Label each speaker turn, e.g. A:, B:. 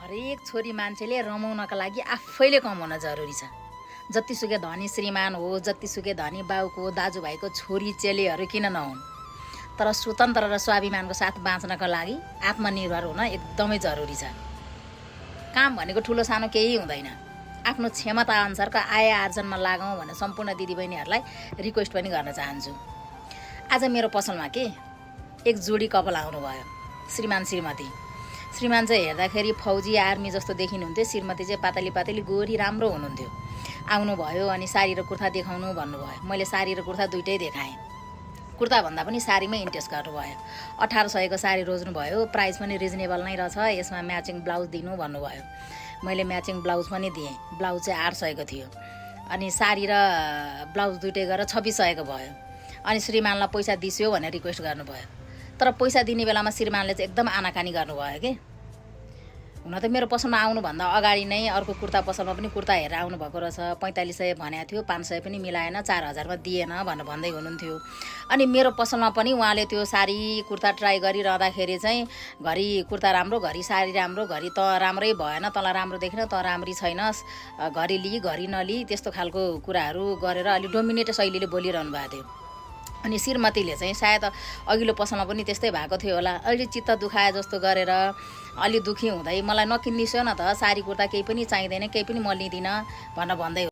A: हरेक छोरी मान्छेले रमाउनका लागि आफैले कमाउन जरुरी छ। जतिसुकै धनी श्रीमान हो, जतिसुकै धनी बाउको दाजुभाइको छोरी चेलीहरू किन नहुन्, तर स्वतन्त्र र स्वाभिमानको साथ बाँच्नका लागि आत्मनिर्भर हुन एकदमै जरुरी छ। काम भनेको ठुलो सानो केही हुँदैन। आफ्नो क्षमता अनुसारको आय आर्जनमा लागौँ भनेर सम्पूर्ण दिदीबहिनीहरूलाई रिक्वेस्ट पनि गर्न चाहन्छु। आज मेरो पसलमा एक जोडी कपाल आउनुभयो, श्रीमान श्रीमती। श्रीमान चाहिँ हेर्दाखेरि फौजी आर्मी जस्तो देखिनुहुन्थ्यो, श्रीमती चाहिँ पातली पातली गोरी राम्रो हुनुहुन्थ्यो। आउनुभयो अनि साडी र कुर्ता देखाउनु भन्नुभयो। मैले साडी र कुर्ता दुइटै देखाएँ। कुर्ता भन्दा पनि साडीमै इन्ट्रेस्ट गर्नुभयो। 1800 को साडी रोज्नुभयो, प्राइस पनि रिजनेबल नै रहेछ, यसमा म्याचिङ ब्लाउज दिनु भन्नुभयो। मैले म्याचिङ ब्लाउज पनि दिएँ। ब्लाउज चाहिँ 800 को थियो अनि साडी र ब्लाउज दुइटै गरेर 2600 को भयो। अनि श्रीमानलाई पैसा दिस्यो भनेर रिक्वेस्ट गर्नुभयो। तर पैसा दिने बेलामा श्रीमानले चाहिँ एकदम आनाकानी गर्नुभयो कि। हुन त मेरो पसलमा आउनुभन्दा अगाडि नै अर्को कुर्ता पसलमा पनि कुर्ता हेरेर आउनुभएको रहेछ। 4500 भनेको थियो, 500 पनि मिलाएन, 4000 मा दिएन भनेर भन्दै हुनुहुन्थ्यो। अनि मेरो पसलमा पनि उहाँले त्यो साडी कुर्ता ट्राई गरिरहँदाखेरि चाहिँ घरि कुर्ता राम्रो, घरि साडी राम्रो, घरि त राम्रै भएन, तँलाई राम्रो देखिन, त राम्री छैनस्, घरि लि घरि नलि, त्यस्तो खालको कुराहरू गरेर अलि डोमिनेट शैलीले बोलिरहनु भएको थियो। अनि श्रीमतीले चाहिँ सायद अघिल्लो पसलमा पनि त्यस्तै भएको थियो होला, अलि चित्त दुखाए जस्तो गरेर अलि दुखी हुँदै मलाई नकिन्दिसो न त, साडी कुर्ता केही पनि चाहिँदैन, केही पनि म लिँदिनँ भनेर भन्दै